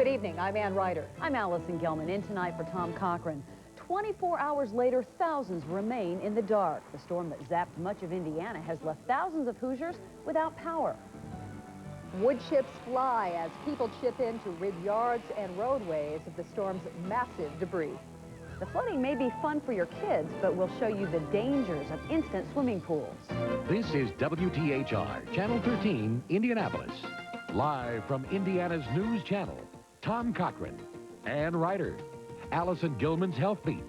Good evening, I'm Ryder. I'm Alison Gilman, in tonight for Tom Cochran. 24 hours later, thousands remain in the dark. The storm that zapped much of Indiana has left thousands of Hoosiers without power. Wood chips fly as people chip in to rid yards and roadways of the storm's massive debris. The flooding may be fun for your kids, but we'll show you the dangers of instant swimming pools. This is WTHR, Channel 13, Indianapolis. Live from Indiana's news channel, Tom Cochran, Ann Ryder, Alison Gilman's Health Beat,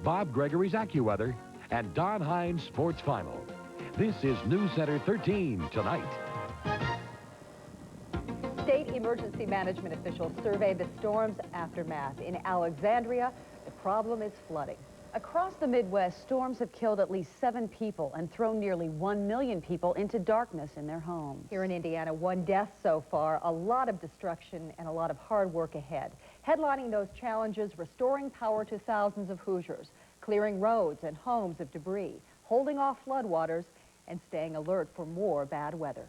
Bob Gregory's AccuWeather, and Don Hines' Sports Final. This is News Center 13 tonight. State emergency management officials surveyed the storm's aftermath. In Alexandria, the problem is flooding. Across the Midwest, storms have killed at least 7 people and thrown nearly 1 million people into darkness in their homes. Here in Indiana, 1 death so far, a lot of destruction and a lot of hard work ahead. Headlining those challenges, restoring power to thousands of Hoosiers, clearing roads and homes of debris, holding off floodwaters, and staying alert for more bad weather.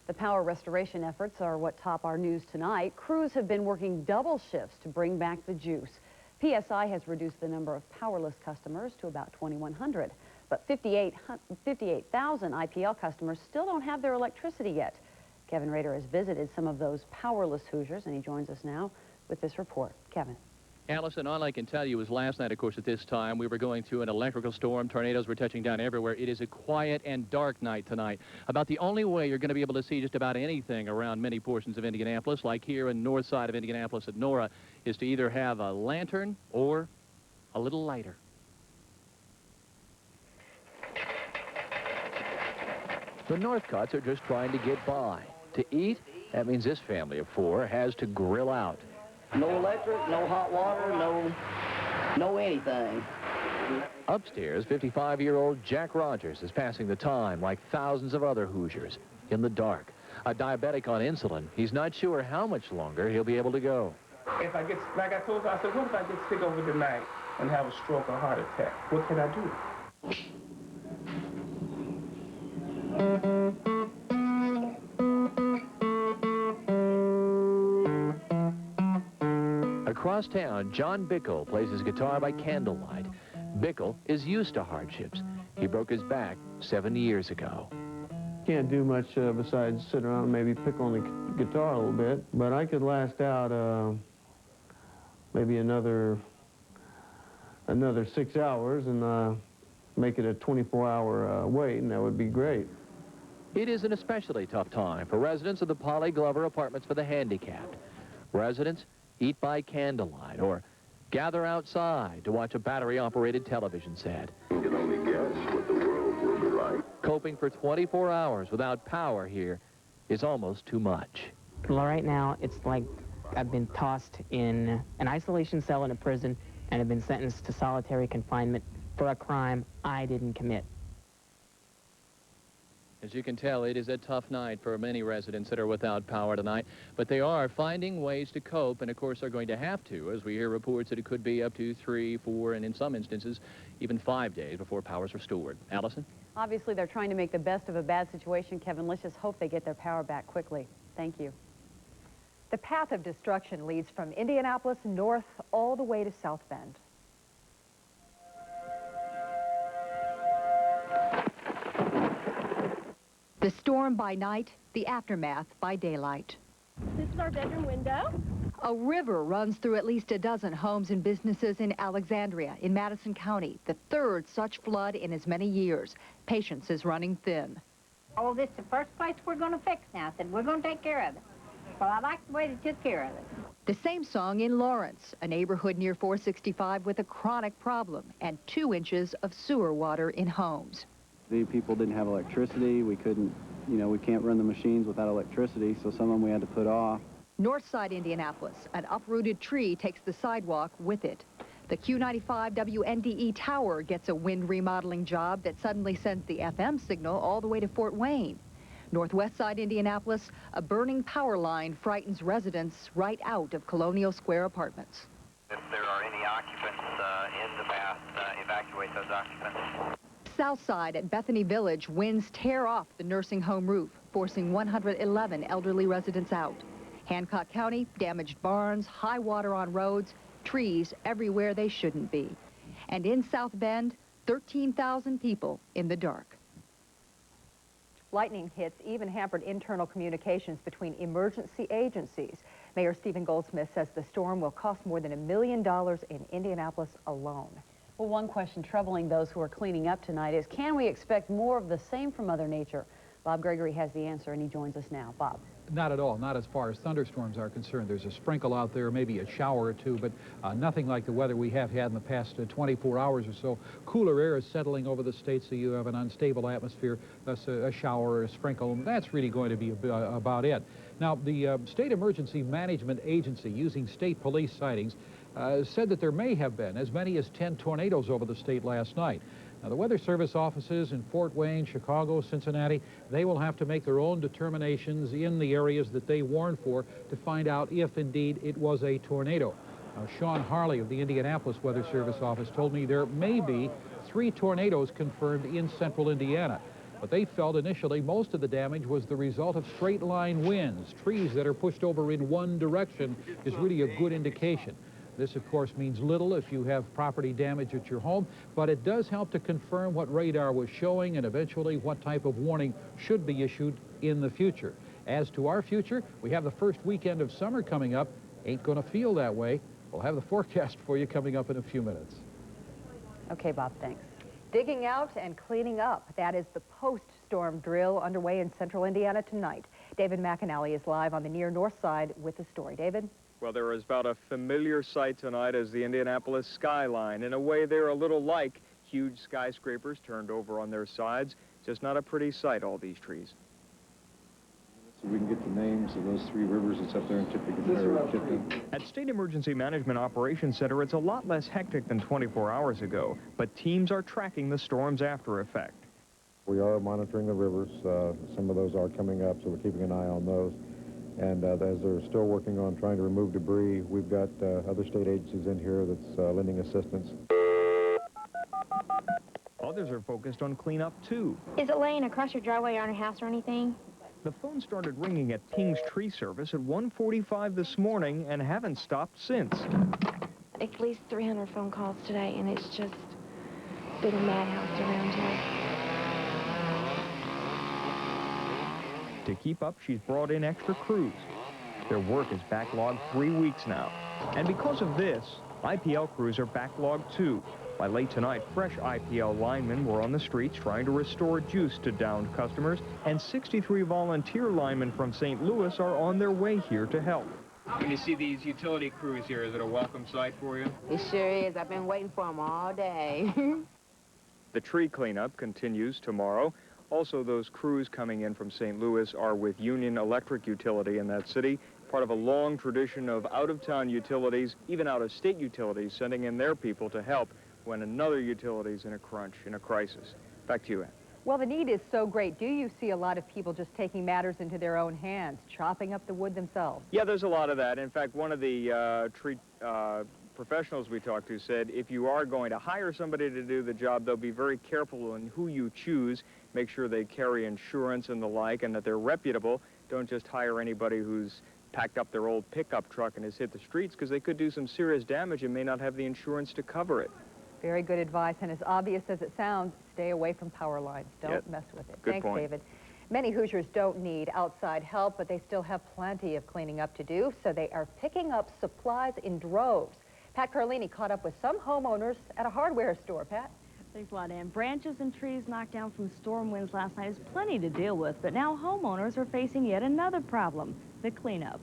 The power restoration efforts are what top our news tonight. Crews have been working double shifts to bring back the juice. PSI has reduced the number of powerless customers to about 2,100, but 58,000 IPL customers still don't have their electricity yet. Kevin Rader has visited some of those powerless Hoosiers, and he joins us now with this report. Kevin. Alison, all I can tell you is last night, of course, at this time, we were going through an electrical storm. Tornadoes were touching down everywhere. It is a quiet and dark night tonight. About the only way you're going to be able to see just about anything around many portions of Indianapolis, like here in north side of Indianapolis at Nora, is to either have a lantern or a little lighter. The Northcotts are just trying to get by. To eat, that means this family of 4 has to grill out. No electric, no hot water, no anything. Upstairs, 55-year-old Jack Rogers is passing the time like thousands of other Hoosiers in the dark. A diabetic on insulin, he's not sure how much longer he'll be able to go. If I get, like I told you, I said, what if I get sick over the night and have a stroke or heart attack? What can I do? Across town, John Bickle plays his guitar by candlelight. Bickle is used to hardships. He broke his back 7 years ago. Can't do much besides sit around and maybe pick on the guitar a little bit, but I could last out maybe another 6 hours and make it a 24-hour wait, and that would be great. It is an especially tough time for residents of the Polly Glover Apartments for the Handicapped. Residents eat by candlelight or gather outside to watch a battery-operated television set. You can only guess what the world will be like. Coping for 24 hours without power here is almost too much. Well, right now, it's like I've been tossed in an isolation cell in a prison and have been sentenced to solitary confinement for a crime I didn't commit. As you can tell, it is a tough night for many residents that are without power tonight, but they are finding ways to cope, and of course are going to have to, as we hear reports that it could be up to 3, 4, and in some instances, even 5 days before power is restored. Alison? Obviously, they're trying to make the best of a bad situation, Kevin. Let's just hope they get their power back quickly. Thank you. The path of destruction leads from Indianapolis north all the way to South Bend. The storm by night, the aftermath by daylight. This is our bedroom window. A river runs through at least a dozen homes and businesses in Alexandria, in Madison County, the 3rd such flood in as many years. Patience is running thin. Oh, this is the first place we're going to fix now. I said, we're going to take care of it. Well, I like the way they took care of it. The same song in Lawrence, a neighborhood near 465 with a chronic problem and 2 inches of sewer water in homes. The people didn't have electricity. We couldn't, we can't run the machines without electricity, so some of them we had to put off. Northside Indianapolis, an uprooted tree takes the sidewalk with it. The Q95 WNDE tower gets a wind remodeling job that suddenly sends the FM signal all the way to Fort Wayne. Northwest side Indianapolis, a burning power line frightens residents right out of Colonial Square apartments. If there are any occupants in the path, evacuate those occupants. South side at Bethany Village, winds tear off the nursing home roof, forcing 111 elderly residents out. Hancock County, damaged barns, high water on roads, trees everywhere they shouldn't be. And in South Bend, 13,000 people in the dark. Lightning hits even hampered internal communications between emergency agencies. Mayor Stephen Goldsmith says the storm will cost more than $1 million in Indianapolis alone. Well, one question troubling those who are cleaning up tonight is, can we expect more of the same from Mother Nature? Bob Gregory has the answer, and he joins us now. Bob. Not at all, not as far as thunderstorms are concerned. There's a sprinkle out there, maybe a shower or two, but nothing like the weather we have had in the past 24 hours or so. Cooler air is settling over the state, so you have an unstable atmosphere, thus a shower or a sprinkle, and that's really going to be about it. Now, the State Emergency Management Agency, using state police sightings, said that there may have been as many as 10 tornadoes over the state last night. Now, the Weather Service offices in Fort Wayne, Chicago, Cincinnati, they will have to make their own determinations in the areas that they warned for to find out if indeed it was a tornado. Now, Sean Harley of the Indianapolis Weather Service office told me there may be 3 tornadoes confirmed in central Indiana. But they felt initially most of the damage was the result of straight line winds. Trees that are pushed over in one direction is really a good indication. This, of course, means little if you have property damage at your home, but it does help to confirm what radar was showing and eventually what type of warning should be issued in the future. As to our future, we have the first weekend of summer coming up. Ain't going to feel that way. We'll have the forecast for you coming up in a few minutes. Okay, Bob, thanks. Digging out and cleaning up. That is the post-storm drill underway in central Indiana tonight. David MacAnally is live on the near north side with the story. David? Well, there is about a familiar sight tonight as the Indianapolis skyline. In a way, they're a little like huge skyscrapers turned over on their sides. Just not a pretty sight, all these trees. So we can get the names of those 3 rivers that's up there in Tipton. At State Emergency Management Operations Center, it's a lot less hectic than 24 hours ago, but teams are tracking the storm's after effect. We are monitoring the rivers. Some of those are coming up, so we're keeping an eye on those. And as they're still working on trying to remove debris, we've got other state agencies in here that's lending assistance. Others are focused on cleanup, too. Is it laying across your driveway or on your house or anything? The phone started ringing at King's Tree Service at 1:45 this morning and haven't stopped since. At least 300 phone calls today, and it's just been a madhouse around here. To keep up, she's brought in extra crews. Their work is backlogged 3 weeks now. And because of this, IPL crews are backlogged too. By late tonight, fresh IPL linemen were on the streets trying to restore juice to downed customers, and 63 volunteer linemen from St. Louis are on their way here to help. When you see these utility crews here, is it a welcome sight for you? It sure is. I've been waiting for them all day. The tree cleanup continues tomorrow. Also, those crews coming in from St. Louis are with Union Electric Utility in that city, part of a long tradition of out-of-town utilities, even out-of-state utilities, sending in their people to help when another utility's in a crunch, in a crisis. Back to you, Ann. Well, the need is so great. Do you see a lot of people just taking matters into their own hands, chopping up the wood themselves? Yeah, there's a lot of that. In fact, one of the tree professionals we talked to said if you are going to hire somebody to do the job, they'll be very careful in who you choose. Make sure they carry insurance and the like, and that they're reputable. Don't just hire anybody who's packed up their old pickup truck and has hit the streets, because they could do some serious damage and may not have the insurance to cover it. Very good advice, and as obvious as it sounds, stay away from power lines. Don't mess with it. Good Thanks, point. David. Many Hoosiers don't need outside help, but they still have plenty of cleaning up to do, so they are picking up supplies in droves. Pat Carlini caught up with some homeowners at a hardware store. Pat? Thanks a lot, Ann. Branches and trees knocked down from storm winds last night is plenty to deal with, but now homeowners are facing yet another problem, the cleanup.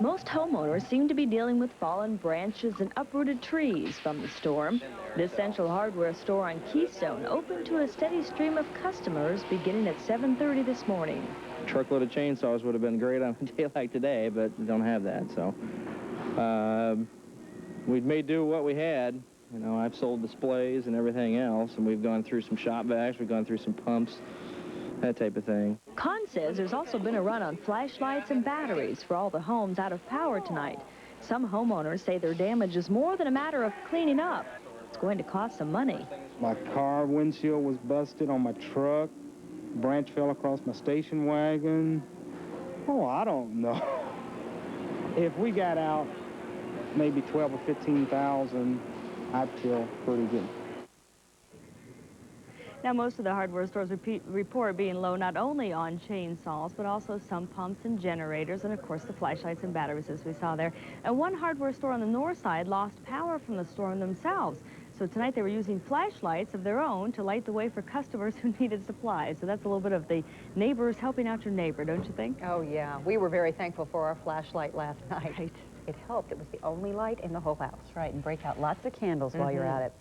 Most homeowners seem to be dealing with fallen branches and uprooted trees from the storm. This central hardware store on Keystone opened to a steady stream of customers beginning at 7:30 this morning. A truckload of chainsaws would have been great on a day like today, but we don't have that, so we've made do what we had. You know, I've sold displays and everything else, and we've gone through some shop vacs, we've gone through some pumps, that type of thing. Con says there's also been a run on flashlights and batteries for all the homes out of power tonight. Some homeowners say their damage is more than a matter of cleaning up. It's going to cost some money. My car windshield was busted on my truck. Branch fell across my station wagon. Oh, I don't know. If we got out maybe 12 or 15,000, I'd feel pretty good. Now, most of the hardware stores report being low not only on chainsaws, but also some pumps and generators, and of course the flashlights and batteries as we saw there. And one hardware store on the north side lost power from the storm themselves. So tonight they were using flashlights of their own to light the way for customers who needed supplies. So that's a little bit of the neighbors helping out your neighbor, don't you think? Oh, yeah. We were very thankful for our flashlight last night. Right. It helped. It was the only light in the whole house. That's right, and break out lots of candles while you're at it.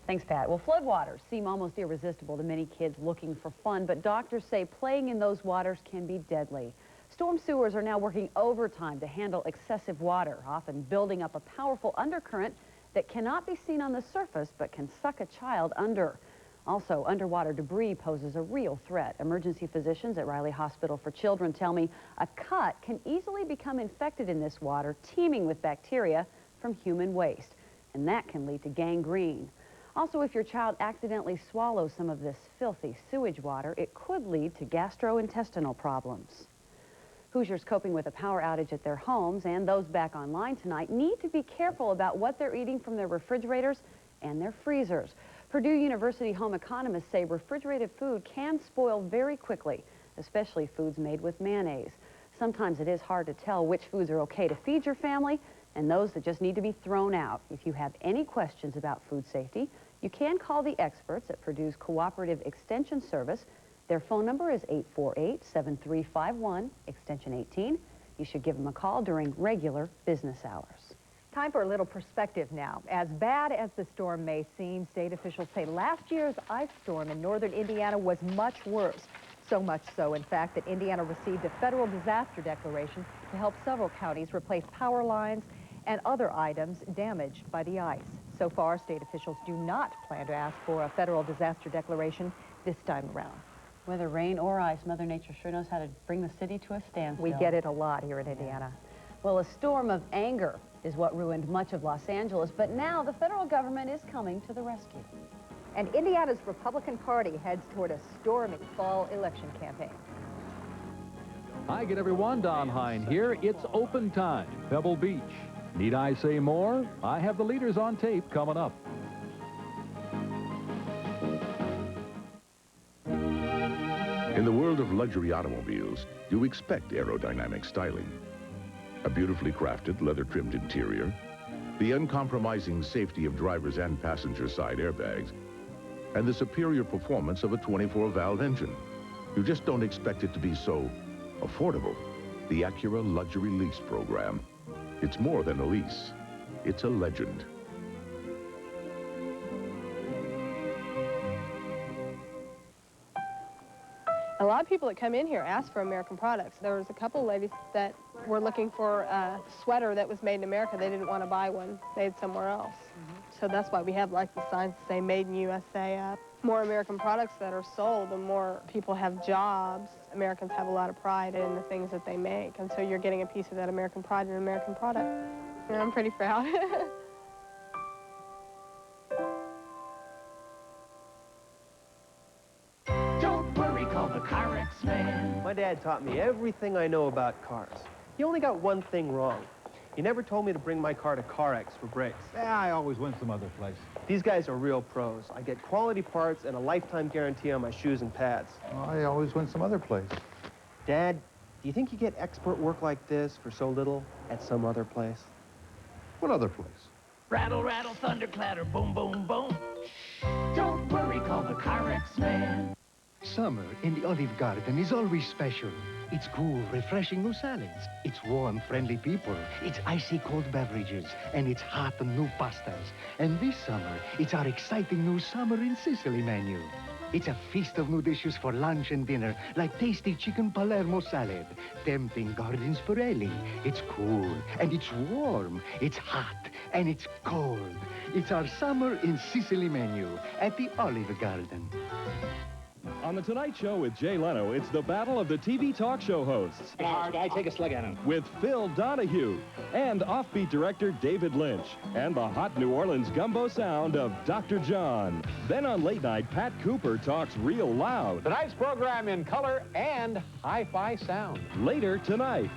Thanks, Pat. Well, floodwaters seem almost irresistible to many kids looking for fun, but doctors say playing in those waters can be deadly. Storm sewers are now working overtime to handle excessive water, often building up a powerful undercurrent that cannot be seen on the surface but can suck a child under. Also, underwater debris poses a real threat. Emergency physicians at Riley Hospital for Children tell me a cut can easily become infected in this water, teeming with bacteria from human waste, and that can lead to gangrene. Also, if your child accidentally swallows some of this filthy sewage water, it could lead to gastrointestinal problems. Hoosiers coping with a power outage at their homes and those back online tonight need to be careful about what they're eating from their refrigerators and their freezers. Purdue University home economists say refrigerated food can spoil very quickly, especially foods made with mayonnaise. Sometimes it is hard to tell which foods are okay to feed your family and those that just need to be thrown out. If you have any questions about food safety, you can call the experts at Purdue's Cooperative Extension Service. Their phone number is 848-7351, extension 18. You should give them a call during regular business hours. Time for a little perspective now. As bad as the storm may seem, state officials say last year's ice storm in northern Indiana was much worse. So much so, in fact, that Indiana received a federal disaster declaration to help several counties replace power lines and other items damaged by the ice. So far, state officials do not plan to ask for a federal disaster declaration this time around. Whether rain or ice, Mother Nature sure knows how to bring the city to a standstill. We get it a lot here in Indiana. Well, a storm of anger is what ruined much of Los Angeles, but now the federal government is coming to the rescue. And Indiana's Republican Party heads toward a stormy fall election campaign. Hi again, everyone. Don Hein here. It's open time. Pebble Beach. Need I say more? I have the leaders on tape coming up. In the world of luxury automobiles, you expect aerodynamic styling. A beautifully crafted, leather-trimmed interior, the uncompromising safety of drivers' and passenger side airbags, and the superior performance of a 24-valve engine. You just don't expect it to be so affordable. The Acura Luxury Lease Program. It's more than a lease. It's a legend. A lot of people that come in here ask for American products. There was a couple of ladies that were looking for a sweater that was made in America. They didn't want to buy one made somewhere else. So that's why we have like the signs that say Made in USA up. More American products that are sold, the more people have jobs. Americans have a lot of pride in the things that they make, and so you're getting a piece of that American pride in an American product. And I'm pretty proud. Don't worry, call the CarX man. My dad taught me everything I know about cars. He only got one thing wrong. He never told me to bring my car to CarX for brakes. Yeah, I always went some other place. These guys are real pros. I get quality parts and a lifetime guarantee on my shoes and pads. Well, I always went some other place. Dad, do you think you get expert work like this for so little at some other place? What other place? Rattle, rattle, thunder, clatter, boom, boom, boom. Don't worry, call the CarX man. Summer in the Olive Garden is always special. It's cool, refreshing new salads. It's warm, friendly people. It's icy cold beverages. And it's hot and new pastas. And this summer, it's our exciting new Summer in Sicily menu. It's a feast of new dishes for lunch and dinner, like tasty chicken Palermo salad, tempting garden sporelli. It's cool, and it's warm. It's hot, and it's cold. It's our Summer in Sicily menu at the Olive Garden. On The Tonight Show with Jay Leno, it's the battle of the TV talk show hosts. Hard, I take a slug at him. With Phil Donahue and offbeat director David Lynch. And the hot New Orleans gumbo sound of Dr. John. Then on late night, Pat Cooper talks real loud. Tonight's program in color and hi-fi sound. Later tonight.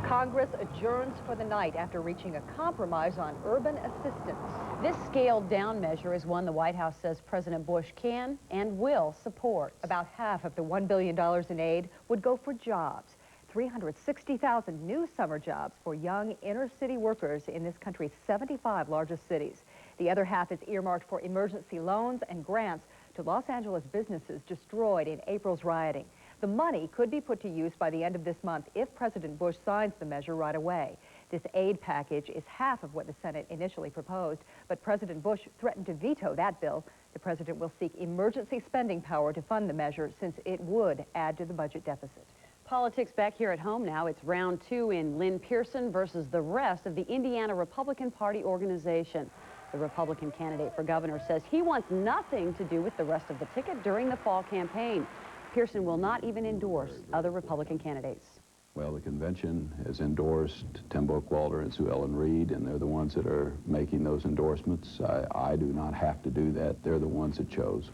Congress adjourns for the night after reaching a compromise on urban assistance. This scaled-down measure is one the White House says President Bush can and will support. About half of the $1 billion in aid would go for jobs. 360,000 new summer jobs for young inner-city workers in this country's 75 largest cities. The other half is earmarked for emergency loans and grants to Los Angeles businesses destroyed in April's rioting. The money could be put to use by the end of this month if President Bush signs the measure right away. This aid package is half of what the Senate initially proposed, but President Bush threatened to veto that bill. The president will seek emergency spending power to fund the measure since it would add to the budget deficit. Politics back here at home now. It's round 2 in Lynn Pearson versus the rest of the Indiana Republican Party organization. The Republican candidate for governor says he wants nothing to do with the rest of the ticket during the fall campaign. Pearson will not even endorse other Republican candidates. Well, the convention has endorsed Tim Bookwalter and Sue Ellen Reed, and they're the ones that are making those endorsements. I do not have to do that. They're the ones that chose.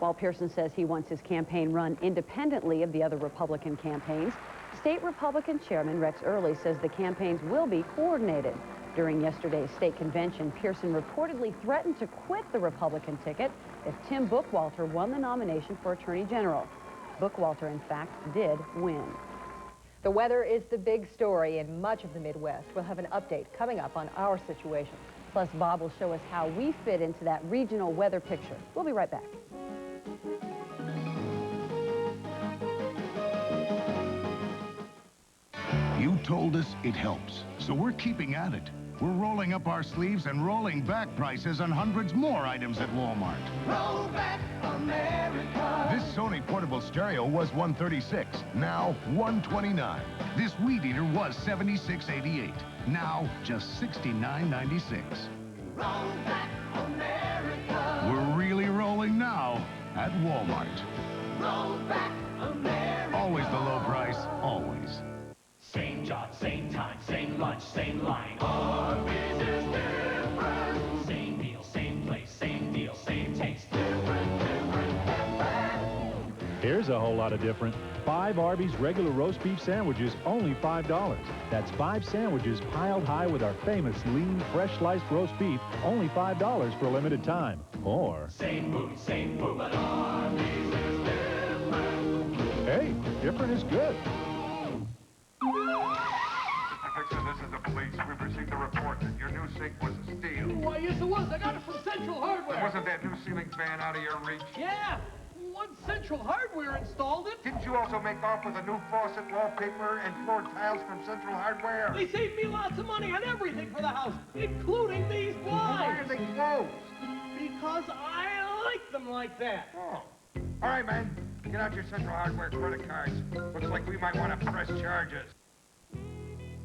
While Pearson says he wants his campaign run independently of the other Republican campaigns, State Republican Chairman Rex Early says the campaigns will be coordinated. During yesterday's state convention, Pearson reportedly threatened to quit the Republican ticket if Tim Bookwalter won the nomination for Attorney General. Bookwalter, in fact, did win. The weather is the big story in much of the Midwest. We'll have an update coming up on our situation. Plus, Bob will show us how we fit into that regional weather picture. We'll be right back. You told us it helps, so we're keeping at it. We're rolling up our sleeves and rolling back prices on hundreds more items at Walmart. Roll back America. This Sony portable stereo was $136, now $129. This weed eater was $76.88, now just $69.96. Roll back America. We're really rolling now at Walmart. Roll back America. Always the low price, always. Same job, same time, same lunch, same line. Arby's is different. Same meal, same place, same deal, same taste. Different, different, different. Here's a whole lot of different. 5 Arby's regular roast beef sandwiches, only $5. That's 5 sandwiches piled high with our famous lean, fresh sliced roast beef, only $5 for a limited time. Or... Same food, but Arby's is different. Hey, different is good. Victor, this is the police. We've received a report that your new sink was a steal. Why, yes, it was. I got it from Central Hardware. Wasn't that new ceiling fan out of your reach? Yeah. Once Central Hardware installed it. Didn't you also make off with a new faucet, wallpaper, and floor tiles from Central Hardware? They saved me lots of money on everything for the house, including these blinds. Why are they closed? Because I like them like that. Oh. All right, man. Get out your Central Hardware credit cards. Looks like we might want to press charges.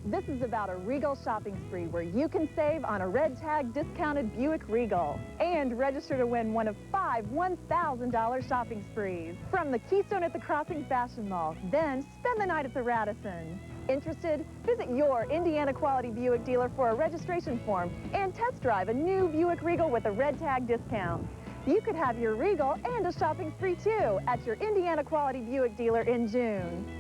This is about a Regal shopping spree where you can save on a red tag discounted Buick Regal and register to win one of 5 $1,000 shopping sprees from the Keystone at the Crossing Fashion Mall. Then spend the night at the Radisson. Interested? Visit your Indiana Quality Buick dealer for a registration form and test drive a new Buick Regal with a red tag discount. You could have your Regal and a shopping spree too at your Indiana Quality Buick dealer in June.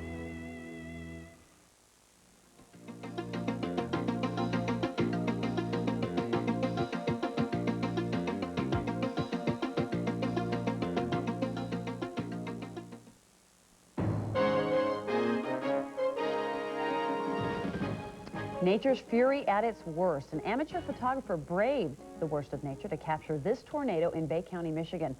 Nature's fury at its worst. An amateur photographer braved the worst of nature to capture this tornado in Bay County, Michigan.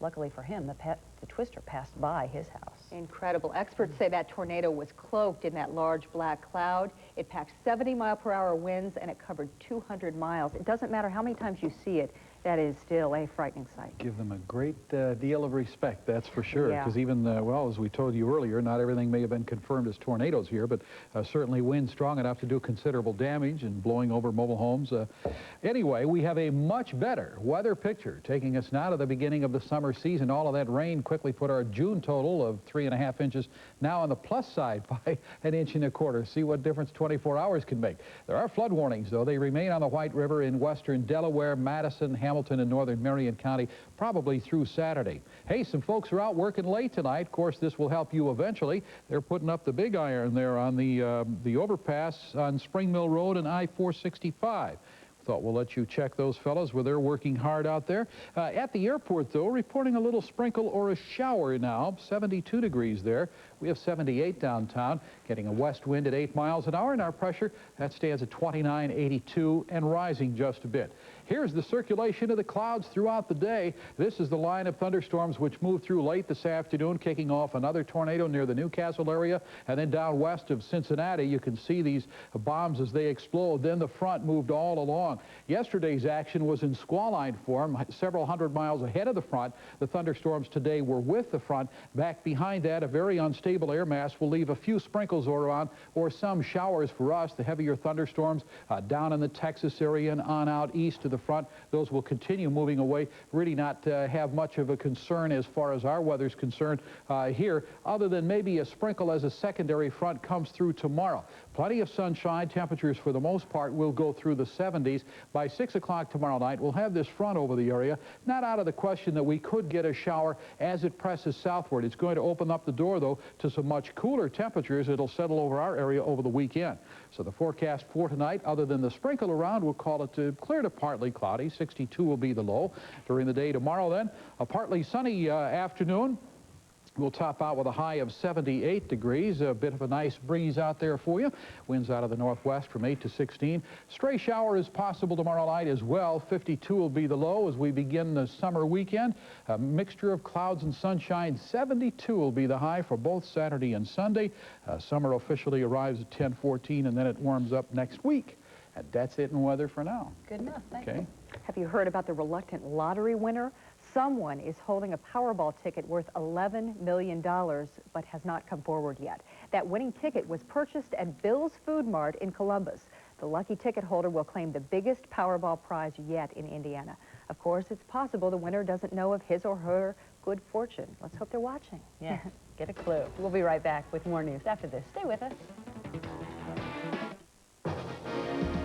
Luckily for him, the twister passed by his house. Incredible. Experts say that tornado was cloaked in that large black cloud. It packed 70-mile-per-hour winds, and it covered 200 miles. It doesn't matter how many times you see it. That is still a frightening sight. Give them a great deal of respect, that's for sure. Yeah. Because even, well, as we told you earlier, not everything may have been confirmed as tornadoes here, but certainly winds strong enough to do considerable damage and blowing over mobile homes. Anyway, we have a much better weather picture taking us now to the beginning of the summer season. All of that rain quickly put our June total of 3.5 inches now on the plus side by 1.25 inches. See what difference 24 hours can make. There are flood warnings, though. They remain on the White River in western Delaware, Madison, Hamilton, and northern Marion County, probably through Saturday. Hey, some folks are out working late tonight. Of course, this will help you eventually. They're putting up the big iron there on the overpass on Spring Mill Road and I-465. Thought we'll let you check those fellows where they're working hard out there. At the airport, though, reporting a little sprinkle or a shower now. 72 degrees there. We have 78 downtown, getting a west wind at 8 miles an hour, and our pressure, that stands at 29.82 and rising just a bit. Here's the circulation of the clouds throughout the day. This is the line of thunderstorms which moved through late this afternoon, kicking off another tornado near the Newcastle area, and then down west of Cincinnati. You can see these bombs as they explode. Then the front moved all along. Yesterday's action was in squall line form, several hundred miles ahead of the front. The thunderstorms today were with the front. Back behind that, a very unstable air mass will leave a few sprinkles or some showers for us. The heavier thunderstorms down in the Texas area and on out east to the front, those will continue moving away. Really not have much of a concern as far as our weather's concerned here, other than maybe a sprinkle as a secondary front comes through tomorrow. Plenty of sunshine. Temperatures for the most part will go through the 70s. By 6 o'clock tomorrow night, we'll have this front over the area. Not out of the question that we could get a shower as it presses southward. It's going to open up the door, though, to some much cooler temperatures. It'll settle over our area over the weekend. So the forecast for tonight, other than the sprinkle around, we'll call it clear to partly cloudy. 62 will be the low. During the day tomorrow, then, a partly sunny afternoon. We'll top out with a high of 78 degrees. A bit of a nice breeze out there for you. Winds out of the northwest from 8 to 16. Stray shower is possible tomorrow night as well. 52 will be the low as we begin the summer weekend. A mixture of clouds and sunshine. 72 will be the high for both Saturday and Sunday. Summer officially arrives at 10:14, and then it warms up next week. And that's it in weather for now. Good enough. Thank you. Have you heard about the reluctant lottery winner? Someone is holding a Powerball ticket worth $11 million, but has not come forward yet. That winning ticket was purchased at Bill's Food Mart in Columbus. The lucky ticket holder will claim the biggest Powerball prize yet in Indiana. Of course, it's possible the winner doesn't know of his or her good fortune. Let's hope they're watching. Yeah, get a clue. We'll be right back with more news after this. Stay with us.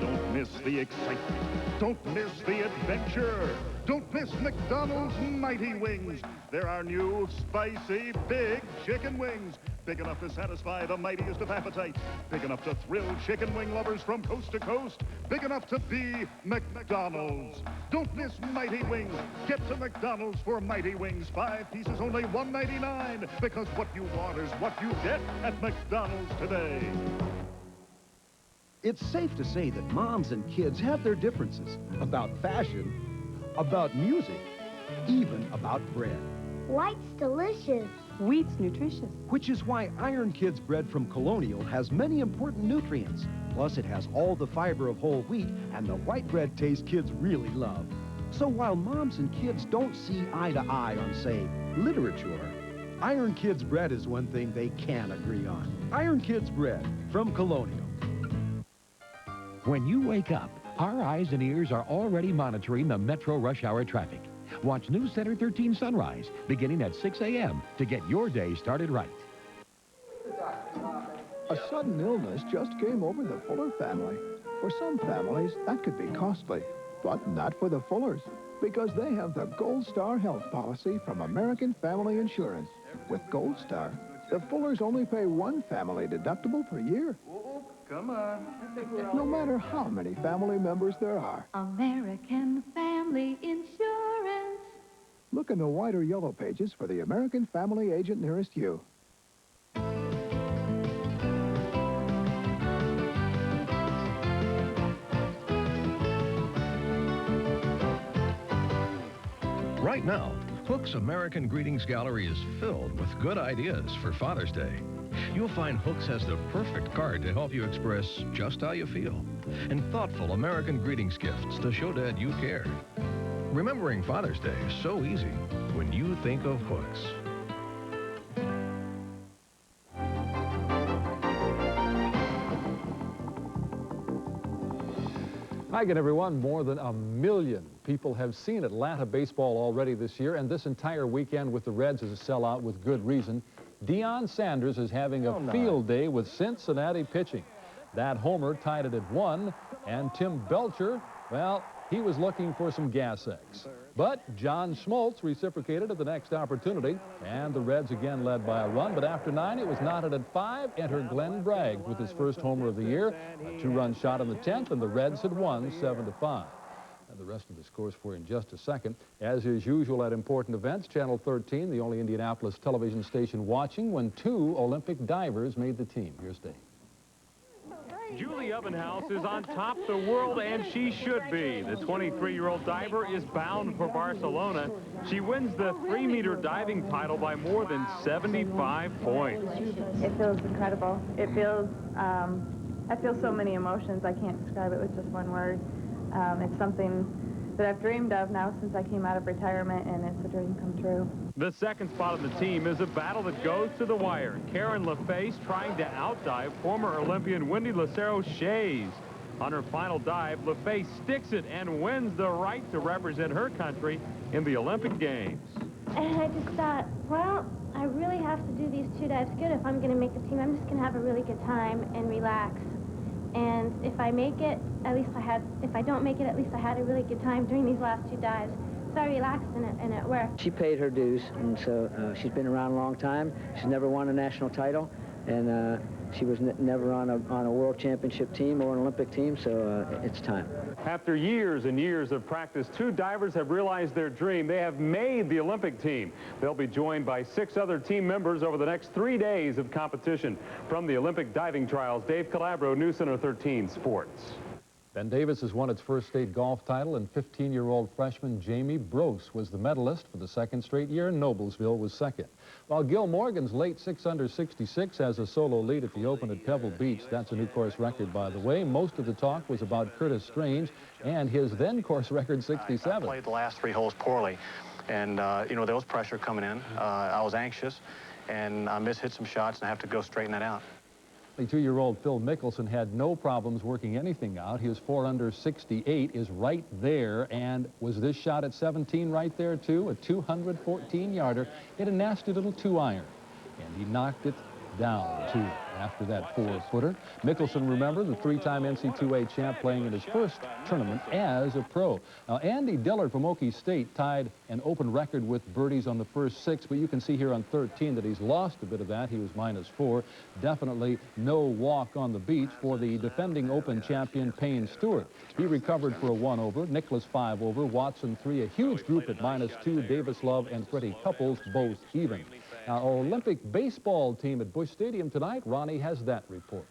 Don't miss the excitement. Don't miss the adventure. Don't miss McDonald's Mighty Wings. They're our new, spicy, big chicken wings. Big enough to satisfy the mightiest of appetites. Big enough to thrill chicken wing lovers from coast to coast. Big enough to be McDonald's. Don't miss Mighty Wings. Get to McDonald's for Mighty Wings. 5 pieces, only $1.99. Because what you want is what you get at McDonald's today. It's safe to say that moms and kids have their differences about fashion, about music, even about bread. White's delicious. Wheat's nutritious. Which is why Iron Kids bread from Colonial has many important nutrients. Plus, it has all the fiber of whole wheat and the white bread taste kids really love. So while moms and kids don't see eye to eye on, say, literature, Iron Kids bread is one thing they can agree on. Iron Kids bread from Colonial. When you wake up, our eyes and ears are already monitoring the metro rush hour traffic. Watch News Center 13 Sunrise, beginning at 6 a.m. to get your day started right. A sudden illness just came over the Fuller family. For some families, that could be costly, but not for the Fullers, because they have the Gold Star Health Policy from American Family Insurance. With Gold Star, the Fullers only pay one family deductible per year. Come on. No matter how many family members there are. American Family Insurance. Look in the white or yellow pages for the American Family agent nearest you. Right now, Hook's American Greetings Gallery is filled with good ideas for Father's Day. You'll find Hook's has the perfect card to help you express just how you feel, and thoughtful American greetings gifts to show Dad you care. Remembering Father's Day is so easy when you think of Hooks. Hi again, everyone. More than 1 million people have seen Atlanta baseball already this year, and this entire weekend with the Reds is a sellout with good reason. Deion Sanders is having a field day with Cincinnati pitching. That homer tied it at 1, and Tim Belcher, well, he was looking for some gas eggs. But John Schmaltz reciprocated at the next opportunity, and the Reds again led by a run. But after 9, it was knotted at 5. Enter Glenn Bragg with his first homer of the year, a 2-run shot in the 10th, and the Reds had won 7-5. And the rest of the scores for you in just a second. As is usual at important events, Channel 13, the only Indianapolis television station watching when 2 Olympic divers made the team. Here's Dave. Julie Ubenhouse is on top of the world, and she should be. The 23-year-old diver is bound for Barcelona. She wins the 3-meter diving title by more than 75 points. It feels incredible. It feels, I feel so many emotions. I can't describe it with just one word. It's something that I've dreamed of now since I came out of retirement, and it's a dream come true. The second spot on the team is a battle that goes to the wire. Karen LaFace trying to outdive former Olympian Wendy Lucero-Shays. On her final dive, LaFace sticks it and wins the right to represent her country in the Olympic Games. And I just thought, well, I really have to do these 2 dives good if I'm going to make the team. I'm just going to have a really good time and relax. And if I make it, at least I had, if I don't make it, at least I had a really good time during these last 2 dives. So I relaxed and it worked. She paid her dues, and so she's been around a long time. She's never won a national title, and she was never on a world championship team or an Olympic team, so it's time. After years and years of practice, 2 divers have realized their dream. They have made the Olympic team. They'll be joined by 6 other team members over the next 3 days of competition. From the Olympic diving trials, Dave Calabro, News Center 13 Sports. Ben Davis has won its first state golf title, and 15-year-old freshman Jamie Brose was the medalist for the 2nd straight year, and Noblesville was second. While Gil Morgan's late 6-under-66 has a solo lead at the Open at Pebble Beach. That's a new course record, by the way. Most of the talk was about Curtis Strange and his then-course record 67. I played the last 3 holes poorly, and, you know, there was pressure coming in. I was anxious, and I mishit some shots, and I have to go straighten that out. 22-year-old Phil Mickelson had no problems working anything out. His 4-under-68 is right there, and was this shot at 17 right there, too? A 214-yarder. Hit a nasty little 2-iron, and he knocked it down, too, after that 4-footer. Mickelson, remember, the 3-time NC2A champ, playing in his first tournament as a pro. Now, Andy Dillard from Okie State tied an open record with birdies on the first 6, but you can see here on 13 that he's lost a bit of that. He was -4. Definitely no walk on the beach for the defending Open champion Payne Stewart. He recovered for a 1-over, Nicklaus 5-over, Watson 3, a huge group at -2, Davis Love and Freddie Couples both even. Our Olympic baseball team at Busch Stadium tonight, Ronnie has that report.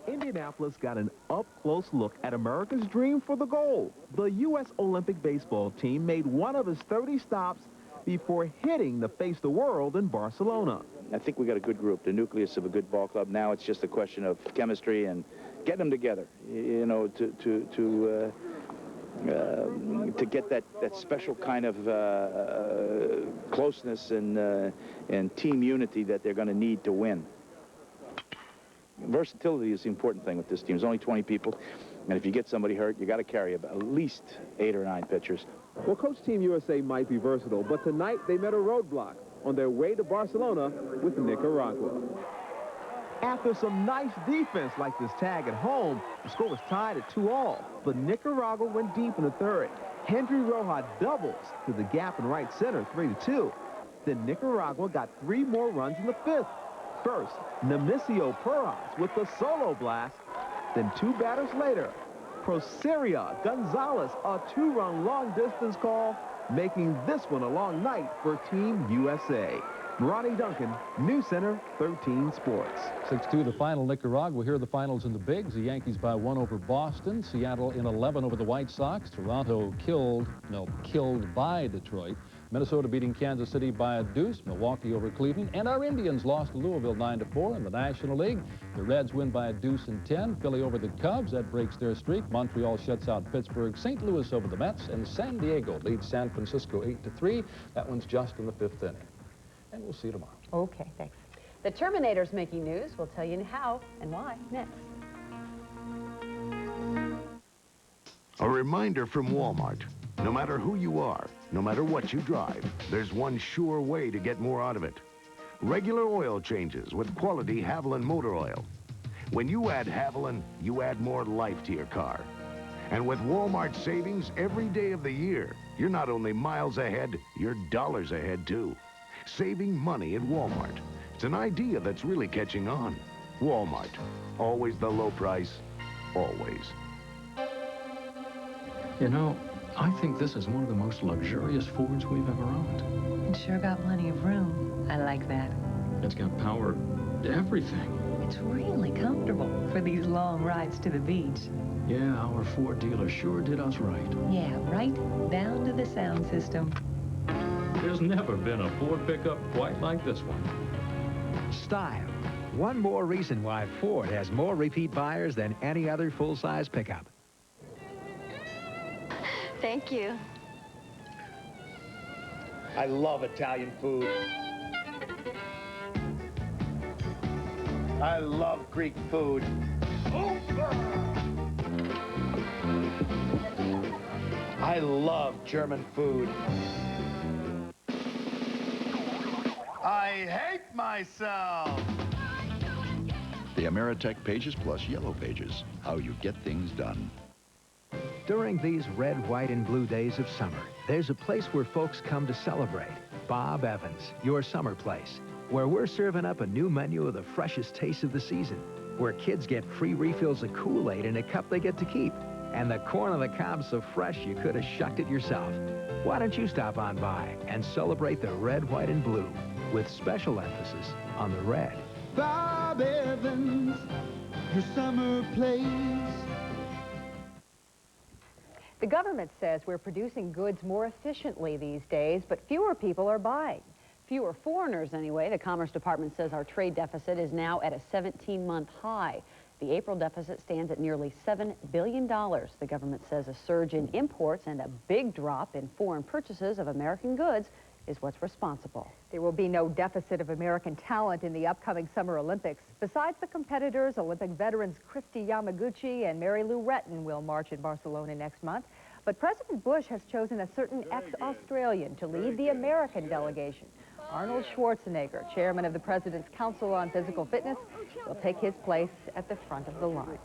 Indianapolis got an up-close look at America's dream for the gold. The U.S. Olympic baseball team made one of its 30 stops before hitting the face the world in Barcelona. I think we got a good group, the nucleus of a good ball club. Now it's just a question of chemistry and getting them together, you know, to get that special kind of closeness and team unity that they're going to need to win. Versatility is the important thing with this team. There's only 20 people, and if you get somebody hurt, you got to carry about at least 8 or 9 pitchers. Well, Coach Team USA might be versatile, but tonight they met a roadblock on their way to Barcelona with Nicaragua. After some nice defense like this tag at home, the score was tied at 2-all, but Nicaragua went deep in the 3rd. Hendry Rojas doubles to the gap in right center, 3-2. Then Nicaragua got 3 more runs in the 5th. First, Nemesio Puras with the solo blast. Then 2 batters later, Proseria Gonzalez, a 2-run long-distance call, making this one a long night for Team USA. Ronnie Duncan, News Center 13 Sports. 6-2 the final. Nicaragua. Here are the finals in the bigs. The Yankees by 1 over Boston. Seattle in 11 over the White Sox. Toronto killed by Detroit. Minnesota beating Kansas City by a deuce, Milwaukee over Cleveland, and our Indians lost to Louisville 9-4 in the National League. The Reds win by a deuce and 10. Philly over the Cubs, that breaks their streak. Montreal shuts out Pittsburgh. St. Louis over the Mets, and San Diego leads San Francisco 8-3. That one's just in the 5th inning. And we'll see you tomorrow. Okay, thanks. The Terminator's making news. We'll tell you how and why next. A reminder from Walmart. No matter who you are, no matter what you drive, there's one sure way to get more out of it. Regular oil changes with quality Haviland motor oil. When you add Haviland, you add more life to your car. And with Walmart savings every day of the year, you're not only miles ahead, you're dollars ahead too. Saving money at Walmart. It's an idea that's really catching on. Walmart. Always the low price. Always. You know, I think this is one of the most luxurious Fords we've ever owned. It sure got plenty of room. I like that. It's got power, everything. It's really comfortable for these long rides to the beach. Yeah, our Ford dealer sure did us right. Yeah, right down to the sound system. There's never been a Ford pickup quite like this one. Style. One more reason why Ford has more repeat buyers than any other full-size pickup. Thank you. I love Italian food. I love Greek food. I love German food. I hate myself. The Ameritech Pages Plus Yellow Pages. How you get things done. During these red, white, and blue days of summer, there's a place where folks come to celebrate. Bob Evans, your summer place, where we're serving up a new menu of the freshest tastes of the season, where kids get free refills of Kool-Aid in a cup they get to keep, and the corn on the cob so fresh you could have shucked it yourself. Why don't you stop on by and celebrate the red, white, and blue with special emphasis on the red. Bob Evans, your summer place. The government says we're producing goods more efficiently these days, but fewer people are buying. Fewer foreigners anyway. The Commerce Department says our trade deficit is now at a 17-month high. The April deficit stands at nearly $7 billion. The government says a surge in imports and a big drop in foreign purchases of American goods is what's responsible. There will be no deficit of American talent in the upcoming Summer Olympics. Besides the competitors, Olympic veterans Christy Yamaguchi and Mary Lou Retton will march in Barcelona next month. But President Bush has chosen a certain ex-Australian to lead the American delegation. Arnold Schwarzenegger, chairman of the President's Council on Physical Fitness, will take his place at the front of the line.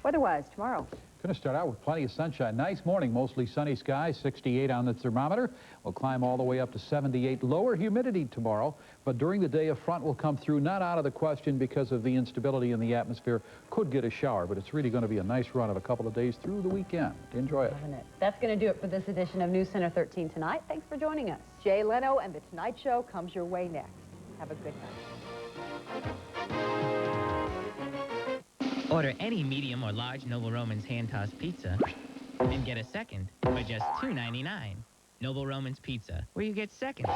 Weather-wise, tomorrow. Going to start out with plenty of sunshine. Nice morning, mostly sunny skies, 68 on the thermometer. We'll climb all the way up to 78. Lower humidity tomorrow, but during the day a front will come through, not out of the question because of the instability in the atmosphere. Could get a shower, but it's really going to be a nice run of a couple of days through the weekend. Enjoy it. That's going to do it for this edition of News Center 13 tonight. Thanks for joining us. Jay Leno and The Tonight Show comes your way next. Have a good night. Order any medium or large Noble Roman's hand-tossed pizza and get a second for just $2.99. Noble Roman's Pizza, where you get seconds.